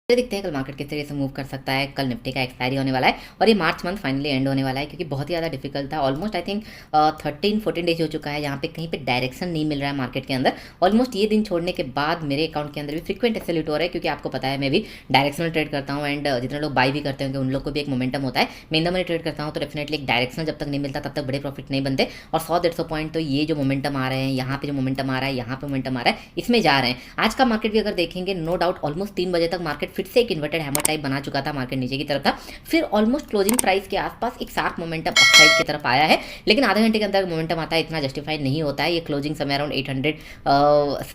फिर देखते हैं कल मार्केट किस तरीके से मूव कर सकता है। कल निफ्टी का एक्सपायरी होने वाला है और ये मार्च मंथ फाइनली एंड होने वाला है, क्योंकि बहुत ही ज़्यादा डिफिकल्ट था। ऑलमोस्ट आई थिंक 13-14 डेज हो चुका है जहाँ पे कहीं पे डायरेक्शन नहीं मिल रहा है मार्केट के अंदर। ऑलमोस्ट ये दिन छोड़ने के बाद मेरे अकाउंट के अंदर भी फ्रीक्वेंट एसएलयूट हो रहा है, क्योंकि आपको पता है मैं भी डायरेक्शनल ट्रेड करता हूँ एंड जितने लोग बाई भी करते होंगे उन लोग को भी एक मोमेंटम होता है। मैं इन द मनी ट्रेड करता हूँ तो डेफिनेटली एक डायरेक्शनल जब तक नहीं मिलता तब तक बड़े प्रॉफिट नहीं बनते। और 100-150 पॉइंट तो ये जो मोमेंटम आ रहे हैं, यहाँ पे जो मोमेंटम आ रहा है, यहाँ पे मोमेंटम आ रहा है, इसमें जा रहे हैं। आज का मार्केट भी अगर देखेंगे, नो डाउट ऑलमोस्ट 3 बजे तक मार्केट फिर से एक इन्वर्टेड हैमर टाइप बना चुका था, मार्केट नीचे की तरफ था। फिर ऑलमोस्ट क्लोजिंग प्राइस के आसपास एक शार्प मोमेंटम अपसाइड की तरफ आया है, लेकिन आधे घंटे के अंदर मोमेंटम आता है इतना जस्टिफाइड नहीं होता है। ये क्लोजिंग समय अराउंड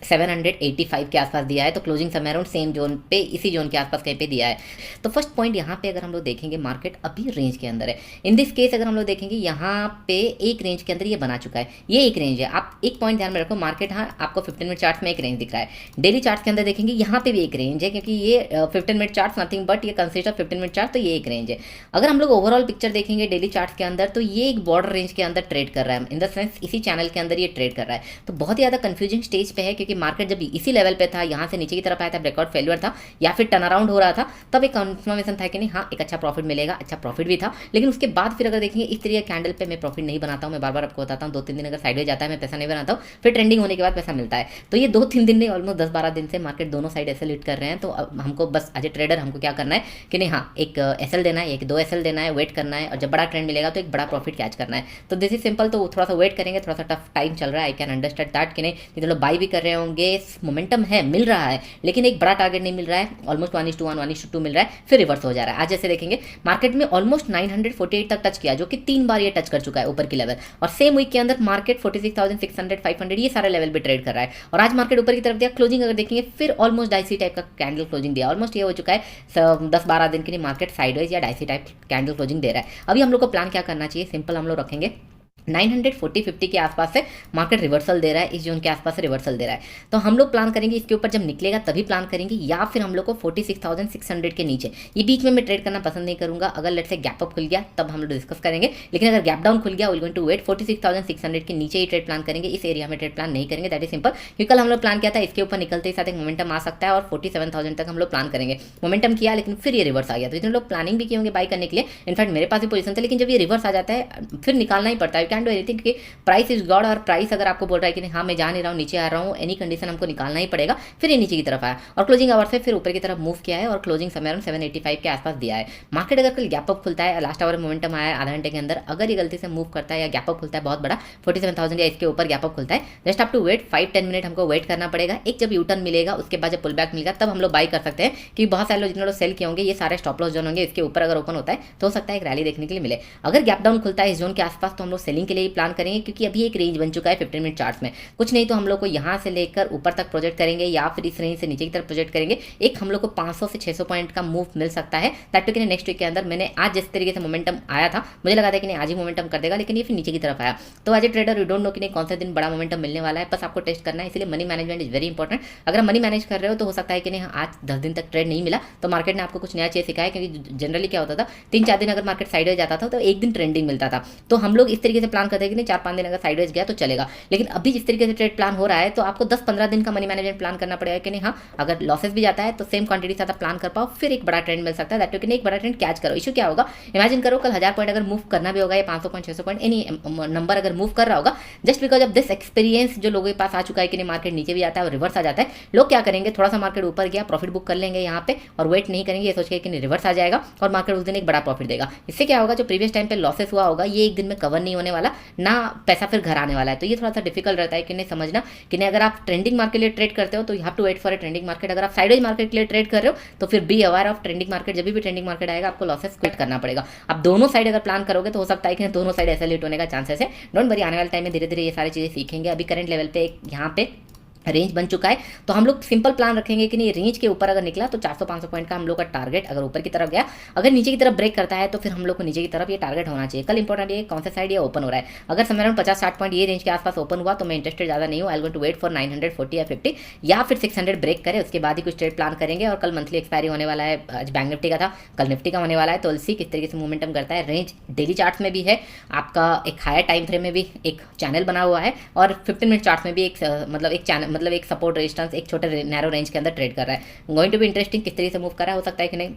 785 के आसपास दिया है, तो क्लोजिंग समय अराउंड सेम जोन पे, इसी जोन के आसपास कहीं पे दिया है। तो फर्स्ट पॉइंट यहाँ पे अगर हम लोग देखेंगे, मार्केट अभी रेंज के अंदर है। इन दिस केस अगर हम लोग देखेंगे, यहाँ पे एक रेंज के अंदर ये बना चुका है, ये एक रेंज है। आप एक पॉइंट ध्यान में रखो, मार्केट हाँ आपको 15 मिनट चार्ट में एक रेंज दिख रहा है, डेली चार्ट के अंदर देखेंगे यहाँ पे भी एक रेंज है, क्योंकि ये 15 मिनट चार्ट नथिंग बट ये कंसिस्ट ऑफ 15 मिनट चार्ट, तो ये एक रेंज है। अगर हम लोग ओवरऑल पिक्चर देखेंगे डेली चार्ट के अंदर, तो ये एक बॉर्डर रेंज के अंदर ट्रेड कर रहा है, इन द सेंस इसी चैनल के अंदर ये ट्रेड कर रहा है। तो बहुत ही ज़्यादा कंफ्यूजिंग स्टेज पे है, क्योंकि मार्केट जब इसी लेवल पे था, यहाँ से नीचे की तरफ आया था, ब्रेकआउट फेलियर था या फिर टर्न अराउंड हो रहा था, तब एक कंफर्मेशन था कि नहीं हाँ एक अच्छा प्रॉफिट मिलेगा, अच्छा प्रॉफिट भी था। लेकिन उसके बाद फिर अगर देखेंगे इस तरीके कैंडल पे मैं प्रॉफिट नहीं बनाता हूँ, मैं बार बार आपको बताता हूँ, 2-3 दिन अगर साइड जाता है मैं पैसा नहीं बनाता हूँ, फिर ट्रेंडिंग होने के बाद पैसा मिलता है। तो ये 2-3 दिन नहीं, ऑलमोस्ट 10-12 दिन से मार्केट दोनों साइड ऐसे लीड कर रहे हैं। तो अब हमको बस एज ए ट्रेडर हमको क्या करना है कि नहीं हाँ एक एसएल देना है, एक 2 एसएल देना है, वेट करना है, और जब बड़ा ट्रेंड मिलेगा तो एक बड़ा प्रॉफिट कैच करना है। तो दिस इज सिंपल। तो थोड़ा सा वेट करेंगे, थोड़ा सा टफ टाइम चल रहा है, आई कैन अंडरस्टैंड दैट कि नहीं जितने लोग बाई भी कर रहे होंगे, मोमेंटम है, मिल रहा है, लेकिन एक बड़ा टारगेट नहीं मिल रहा है। ऑलमोस्ट 1:1 1:2 मिल रहा है, फिर रिवर्स हो जा रहा है। आज जैसे देखेंगे मार्केट में ऑलमोस्ट 948 तक टच किया, जो कि 3 बार ये टच कर चुका है ऊपर की लेवल, और सेम वीक के अंदर मार्केट 46,600 500 ये सारे लेवल पे ट्रेड कर रहा है। और आज मार्केट ऊपर की तरफ दिया, क्लोजिंग अगर देखेंगे फिर ऑलमोस्ट डाइसी टाइप का कैंडल क्लोजिंग दिया। ऑलमोस्ट ये हो चुका है 10-12 दिन के लिए मार्केट साइडवेज या डाइसी टाइप कैंडल क्लोजिंग दे रहा है। अभी हम लोग को प्लान क्या करना चाहिए, सिंपल हम लोग रखेंगे 940-50 के आसपास से मार्केट रिवर्सल दे रहा है, इस जोन के आसपास से रिवर्सल दे रहा है। तो हम लोग प्लान करेंगे इसके ऊपर जब निकलेगा तभी प्लान करेंगे, या फिर हम लोग को 46,600 के नीचे, ये बीच में मैं ट्रेड करना पसंद नहीं करूंगा। अगर लेट से गैप अप खुल गया तब हम लोग डिस्कस करेंगे, लेकिन अगर गैप डाउन खुल गया विल गोइंग टू वेट 46,600 के नीचे ही ट्रेड प्लान करेंगे। इस एरिया में ट्रेड प्लान नहीं करेंगे, दैट इज सिंपल। क्योंकि कल हम लोग प्लान किया था इसके ऊपर निकलते ही साथ एक मोमेंटम आ सकता है और 47,000 तक हम लोग प्लान करेंगे। मोमेंटम किया लेकिन फिर ये रिवर्स आ गया, तो इतने लोग प्लानिंग भी किए होंगे बाई करने के लिए। इनफैक्ट मेरे पास भी पोजीशन था, लेकिन जब ये रिवर्स आ जाता है फिर निकालना ही पड़ता है, you can do anything. Price is God, और प्राइस अगर आपको बोल रहा है कि नहीं हाँ मैं जा नहीं रहा हूँ, नीचे आ रहा हूँ, एनी कंडीशन हमको निकालना ही पड़ेगा। फिर ये नीचे की तरफ आया और क्लोजिंग आवर से फिर ऊपर की तरफ मूव किया है, और क्लोजिंग समय अराउंड 785 के आसपास दिया है। मार्केट अगर कल गैप अप खुलता है, लास्ट आवर मोमेंटम आया आधा घंटे के अंदर, अगर ये गलती से मूव करता है या गैप अप खुलता है बहुत बड़ा 47,000 या इसके ऊपर गैप अप खुलता है, just up to wait 5-10 minute हमको वेट करना पड़ेगा। एक जब यूटर्न मिलेगा उसके बाद जब पुल बैक मिलेगा तब हम लोग बाई कर सकते हैं, क्योंकि बहुत सारे लोग जितने लोग सेल किए होंगे ये सारे स्टॉप लॉस जोन होंगे, इसके ऊपर अगर ओपन होता है तो हो सकता है एक रैली देखने के लिए मिले। अगर गैप डाउन खुलता है इस जोन के आसपास तो हम लोग सेलिंग के लिए ही प्लान करेंगे, क्योंकि अभी एक रेंज बन चुका है 15 मिनट चार्ट्स में। कुछ नहीं तो हम लोग को यहाँ से लेकर ऊपर तक प्रोजेक्ट करेंगे, या फिर इस रेंज से नीचे की तरफ प्रोजेक्ट करेंगे। एक हम लोग को 500 से 600 पॉइंट का मूव मिल सकता है, दैट टू कि नेक्स्ट वीक के अंदर। मैंने आज जिस तरीके से मोमेंटम आया था मुझे लगा था कि नहीं आज ही मोमेंटम कर देगा, लेकिन ये फिर नीचे की तरफ आया। तो as a trader you don't know कि नहीं कौन से दिन बड़ा मोमेंटम मिलने वाला है, बस आपको टेस्ट करना है। इसलिए money management is very important. अगर मनी मैनेज कर रहे हो तो हो सकता है कि नहीं आज 10 दिन तक ट्रेड नहीं मिला, तो मार्केट ने आपको कुछ नया चीज सिखाया। क्योंकि जनरली क्या होता था 3-4 दिन अगर मार्केट साइडवेज जाता था तो एक दिन ट्रेंडिंग मिलता था। तो हम लोग इस तरीके से प्लान करते हैं कि नहीं 4-5 दिन अगर साइडवेज गया तो चलेगा। लेकिन अभी जिस तरीके से ट्रेड प्लान हो रहा है तो आपको 10-15 दिन का मनी मैनेजमेंट प्लान करना पड़ेगा कि नहीं हाँ अगर लॉसेस भी जाता है तो सेम क्वांटिटी से प्लान कर पाओ, फिर एक बड़ा ट्रेंड मिल सकता है, दैट कि एक बड़ा ट्रेंड कैच करो। इशू क्या होगा, इमेजिन करो कल 1000 पॉइंट अगर मूव करना भी होगा, या 500 पॉइंट 600 पॉइंट एनी नंबर अगर मूव कर रहा होगा, just because of this experience जो लोगों के पास आ चुका है कि नहीं मार्केट नीचे भी आता है और रिवर्स आ जाता है, लोग क्या करेंगे थोड़ा सा मार्केट ऊपर गया प्रॉफिट बुक कर लेंगे यहाँ पे और वेट नहीं करेंगे, ये सोच के कि नहीं रिवर्स आ जाएगा और मार्केट उस दिन एक बड़ा प्रॉफिट देगा। इससे क्या होगा, जो प्रीवियस टाइम पे लॉसेस हुआ होगा ये एक दिन में कवर नहीं होने वाला, ना पैसा फिर घर आने वाला है। तो ये थोड़ा सा डिफिकल्ट रहता है कि नहीं समझना कि नहीं अगर आप ट्रेंडिंग मार्केट के लिए ट्रेड करते हो तो you have to wait for a trending market. अगर आप साइडवेज मार्केट के लिए ट्रेड कर रहे हो तो फिर be aware of trending market. जब भी ट्रेंडिंग मार्केट आएगा आपको लॉसेस क्विट करना पड़ेगा। आप दोनों साइड अगर प्लान करोगे तो हो सकता है कि दोनों साइड ऐसे लेट होने का चांसेस है। डोंट वरी, आने वाले टाइम में धीरे धीरे ये सारी चीज़ें सीखेंगे। अभी करंट लेवल पे यहाँ पे रेंज बन चुका है, तो हम लोग सिंपल प्लान रखेंगे कि नहीं रेंज के ऊपर अगर निकला तो 400-500 पॉइंट का हम लोग का टारगेट अगर ऊपर की तरफ गया, अगर नीचे की तरफ ब्रेक करता है तो फिर हम लोग को नीचे की तरफ ये टारगेट होना चाहिए। कल इंपॉर्टेंट ये कौन सा साइड ये ओपन हो रहा है। अगर समय अराउंड 50-60 पॉइंट ये रेंज के आसपास ओपन हुआ तो मैं इंटरेस्टेड ज़्यादा नहीं हूँ। I going to wait for 940 या 50 या फिर 600 ब्रेक करे, उसके बाद ही कुछ ट्रेड प्लान करेंगे। और कल मंथली एक्सपायरी होने वाला है, आज बैंक निफ्टी का था, कल निफ्टी का होने वाला है, तो सी किस तरीके से मूवमेंटम करता है। रेंज डेली चार्ट्स में भी है, आपका एक हायर टाइम फ्रेम में भी एक चैनल बना हुआ है, और 15 मिनट चार्ट्स में भी एक मतलब एक चैनल मतलब एक सपोर्ट रेजिस्टेंस एक छोटे नैरो रेंज के अंदर ट्रेड कर रहा है। गोइंग टू बी इंटरेस्टिंग किस तरीके से मूव कर रहा है, हो सकता है कि नहीं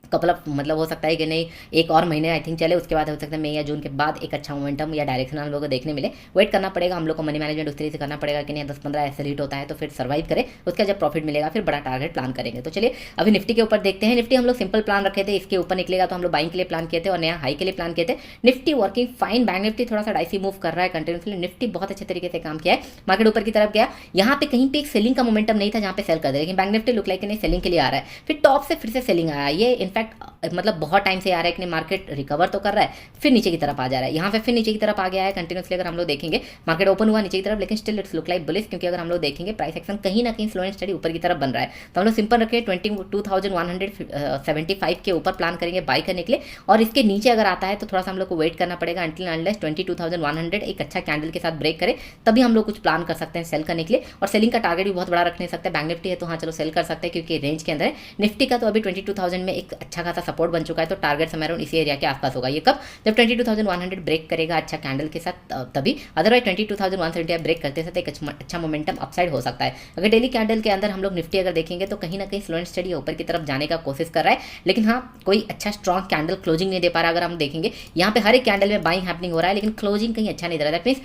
कपल ऑफ मतलब हो सकता है कि नहीं एक और महीने आई थिंक चले, उसके बाद हो सकता है मई या जून के बाद एक अच्छा मोमेंटम या डायरेक्शन हम लोग को देखने मिले। वेट करना पड़ेगा हम लोग को, मनी मैनेजमेंट उस तरीके से करना पड़ेगा कि नहीं 10-15 ऐसे हिट होता है तो फिर सर्वाइव करे, उसका जब प्रॉफिट मिलेगा फिर बड़ा टारगेट प्लान करेंगे। तो चलिए अभी निफ्टी के ऊपर देखते हैं। निफ्टी हम लोग सिंपल प्लान रखे थे, इसके ऊपर निकलेगा तो हम लोग बाइंग के लिए प्लान किए थे और नया हाई के लिए प्लान किए थे। Nifty working fine, bank Nifty थोड़ा सा डाइसी मूव कर रहा है कंटिन्यूसली, निफ्टी बहुत अच्छे तरीके से काम किया है, मार्केट ऊपर की तरफ गया। यहाँ पे कहीं पे एक सेलिंग का मोमेंटम नहीं था जहाँ पे सेल कर दे, लेकिन बैंक निफ्टी लुक लाइक नहीं सेलिंग के लिए आ रहा है, फिर टॉप से फिर से सेलिंग आया। ये इनफैक्ट मतलब बहुत टाइम से आ रहा है कि मार्केट रिकवर तो कर रहा है फिर नीचे की तरफ आ जा रहा है, यहाँ पे फिर नीचे की तरफ आ गया है कंटिन्यूसली। अगर हम लोग देखेंगे मार्केट ओपन हुआ नीचे की तरफ, लेकिन still it's look like bullish, क्योंकि अगर हम लोग देखेंगे प्राइस एक्शन कहीं ना कहीं स्लो एंड स्टडी ऊपर की तरफ बन रहा है। तो हम लोग सिंपल रखे 22,175 के ऊपर प्लान करेंगे बाई करने के लिए, और इसके नीचे अगर आता है तो थोड़ा सा हम लोग को वेट करना पड़ेगा अंटिल अनलेस 22,100 एक अच्छा कैंडल के साथ ब्रेक करे, तभी हम लोग कुछ प्लान कर सकते हैं सेल करने के लिए। और सेलिंग का टारगेट भी बहुत बड़ा रख नहीं सकते, बैंक निफ्टी है तो हाँ चलो सेल कर सकते हैं क्योंकि रेंज के अंदर है। निफ्टी का तो अभी 22,000 में एक अच्छा खासा सपोर्ट बन चुका है, तो टारगेट समय अराउंड इसी एरिया के आसपास होगा। ये कब, जब 22,100 ब्रेक करेगा अच्छा कैंडल के साथ तभी, अदरवाइज 22,170 ब्रेक करते साथ एक अच्छा मोमेंटम अपसाइड हो सकता है। अगर डेली कैंडल के अंदर हम लोग निफ्टी अगर देखेंगे तो कहीं ना कहीं स्लो एंड स्टडी ऊपर की तरफ जाने का कोशिश कर रहा है, लेकिन हाँ कोई अच्छा स्ट्रॉन्ग कैंडल क्लोजिंग नहीं दे पा रहा। अगर हम देखेंगे यहाँ पे हर एक कैंडल में बाइंग हैपनिंग हो रहा है, लेकिन क्लोजिंग कहीं अच्छा नहीं दे रहा है। दैट मीन्स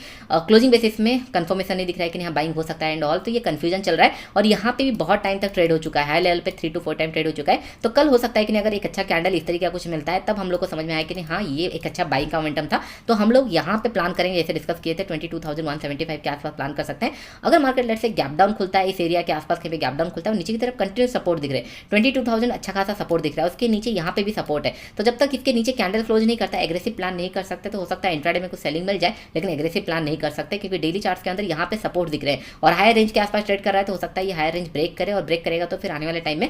क्लोजिंग बेसिस में कंफर्मेशन नहीं दिख रहा है कि यहाँ बाइंग हो सकता है एंड ऑल, तो ये कंफ्यूजन चल रहा है। और यहाँ पे भी बहुत टाइम तक ट्रेड हो चुका है, हाई लेवल पे 3 to 4 टाइम ट्रेड हो चुका है। तो कल हो सकता है कि अगर एक अच्छा कैंडल इस तरीके का कुछ मिलता है तब हम लोग को समझ में आया कि नहीं हाँ ये एक अच्छा बाइंग का मोमेंटम था, तो हम लोग यहाँ पे प्लान करेंगे जैसे डिस्कस किए थे 22,175 के आसपास प्लान कर सकते हैं। अगर मार्केट लेट से गैप डाउन खुलता है इस एरिया के आसपास कहीं पे गैप डाउन खुलता है, नीचे की तरफ कंटिन्यू सपोर्ट दिख रहे हैं, 22,000 अच्छा खासा सपोर्ट दिख रहा है, उसके नीचे यहाँ पे भी सपोर्ट है। तो जब तक इसके नीचे कैंडल क्लोज नहीं करता एग्रेसिव प्लान नहीं कर सकते, तो हो सकता है इंट्राडे में कुछ सेलिंग मिल जाए, लेकिन एग्रेसिव प्लान नहीं कर सकते क्योंकि डेली चार्ट्स के अंदर यहाँ पे सपोर्ट दिख रहे हैं और हायर रेंज के आसपास ट्रेड कर रहा है, तो हो सकता है ये हायर रेंज ब्रेक करे, और ब्रेक करेगा तो फिर आने वाले टाइम में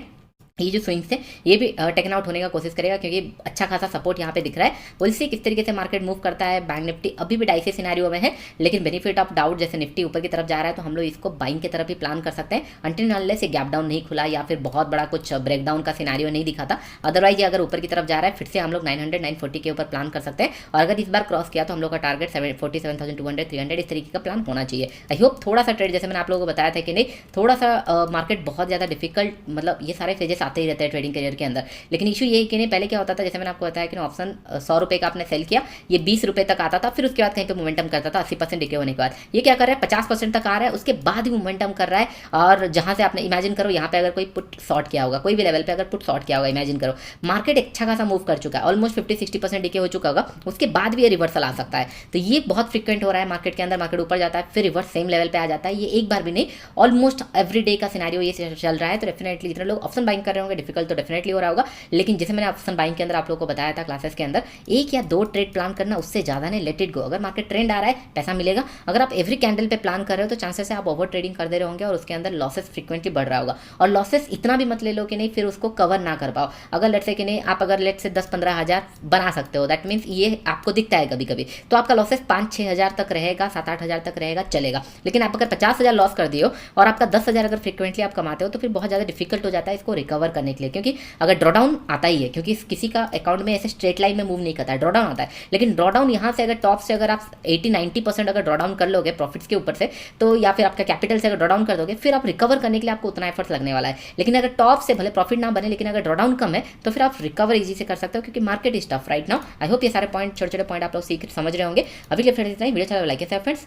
ये जो स्विंग्स है ये भी टेकन आउट होने का कोशिश करेगा, क्योंकि अच्छा खासा सपोर्ट यहाँ पे दिख रहा है। पुल सी किस तरीके से मार्केट मूव करता है। बैंक निफ्टी अभी भी डाइसी सिनेरियो में है, लेकिन बेनिफिट ऑफ डाउट जैसे निफ्टी ऊपर की तरफ जा रहा है तो हम लोग इसको बाइंग की तरफ ही प्लान कर सकते हैं अंटिल अनलेस से गैप डाउन नहीं खुला या फिर बहुत बड़ा कुछ ब्रेकडाउन का सिनेरियो नहीं दिखा था। अदरवाइज ये अगर ऊपर की तरफ जा रहा है फिर से हम लोग 900 940 के ऊपर प्लान कर सकते हैं, और अगर इस बार क्रॉस किया तो हम लोग का टारगेट 47,200 300 इस तरीके का प्लान होना चाहिए। आई होप थोड़ा सा ट्रेड जैसे मैंने आप लोगों को बताया था कि नहीं थोड़ा सा मार्केट बहुत ज़्यादा डिफिकल्ट, मतलब ये सारे फेजेस आते ही रहते हैं ट्रेडिंग के अंदर, लेकिन इशू ये है कि नहीं पहले क्या होता था जैसे मैंने आपको बताया कि ऑप्शन 100 रुपये का आपने सेल किया, ये 20 रुपये तक आता था, फिर उसके बाद कहीं पे मोमेंटम करता था 80% डिके होने के बाद। ये क्या कर रहा है 50% तक आ रहा है, उसके बाद भी मोमेंटम कर रहा है। और जहां से आपने इमेजिन करो यहाँ पे अगर कोई पुट शॉर्ट किया होगा, कोई भी लेवल पे अगर पुट शॉर्ट किया होगा, इमेजिन करो मार्केट अच्छा खासा मूव कर चुका है, ऑलमोस्ट 50-60% डिके हो चुका होगा, उसके बाद भी ये रिवर्सल आ सकता है। तो ये बहुत फ्रिक्वेंट हो रहा है मार्केट के अंदर, मार्केट ऊपर जाता है फिर रिवर्स सेम लेवल पे आ जाता है, ये एक बार भी नहीं ऑलमोस्ट एवरी डे का सिनेरियो ये चल रहा है। तो डेफिनेटली जितने लोग ऑप्शन बाइंग कर रहे होंगे डिफिकल्ट तो डेफिनेटली हो रहा होगा, लेकिन जैसे मैंने ऑप्शन बाइंग के अंदर आप लोगों को बताया था क्लासेस के अंदर, 1 या 2 ट्रेड प्लान करना, उससे ज़्यादा नहीं, लेट इट गो। अगर मार्केट ट्रेंड आ रहा है पैसा मिलेगा, अगर आप एवरी कैंडल पे प्लान कर रहे हो तो चांसेस है आप ओवर ट्रेडिंग कर दे रहे होंगे और उसके अंदर लॉसेस फ्रीक्वेंटली बढ़ रहा होगा। और लॉसेस इतना भी मत ले लो कि नहीं फिर उसको कवर ना कर पाओ। अगर लेट से कि नहीं आप अगर लेट से 10-15 हज़ार बना सकते हो, दैट मीन्स ये आपको दिखता है कभी कभी, तो आपका लॉसेस 5-6 हज़ार तक रहेगा, 7-8 हज़ार तक रहेगा, चलेगा। लेकिन आप अगर 50,000 लॉस कर दियो और आपका 10,000 अगर फ्रीक्वेंटली आप कमाते हो तो फिर बहुत ज़्यादा डिफिकल्ट हो जाता है इसको रिकवर करने के लिए, क्योंकि अगर ड्रॉडाउन आता ही है, क्योंकि किसी का अकाउंट में ऐसे स्ट्रेट लाइन में मूव नहीं करता है, ड्रॉडाउन आता है। लेकिन ड्रॉडाउन यहाँ से अगर टॉप से अगर आप 80-90% अगर ड्रॉडाउन कर लोगे प्रॉफिट्स के ऊपर से, तो या फिर आपका कैपिटल से अगर ड्रॉडाउन कर दोगे, फिर आप रिकवर करने के लिए आपको उतना एफर्ट्स लगने वाला है। लेकिन अगर टॉप से भले प्रॉफिट ना बने, लेकिन अगर ड्रॉडाउन कम है तो फिर आप रिकवर इजी से कर सकते हो, क्योंकि market is tough right now. I hope ये सारे पॉइंट छोटे छोटे पॉइंट आप लोग सीख समझ रहे होंगे। अभी के फ्रेंड्स इतना ही, वीडियो चला लाइक फ्रेंड्स।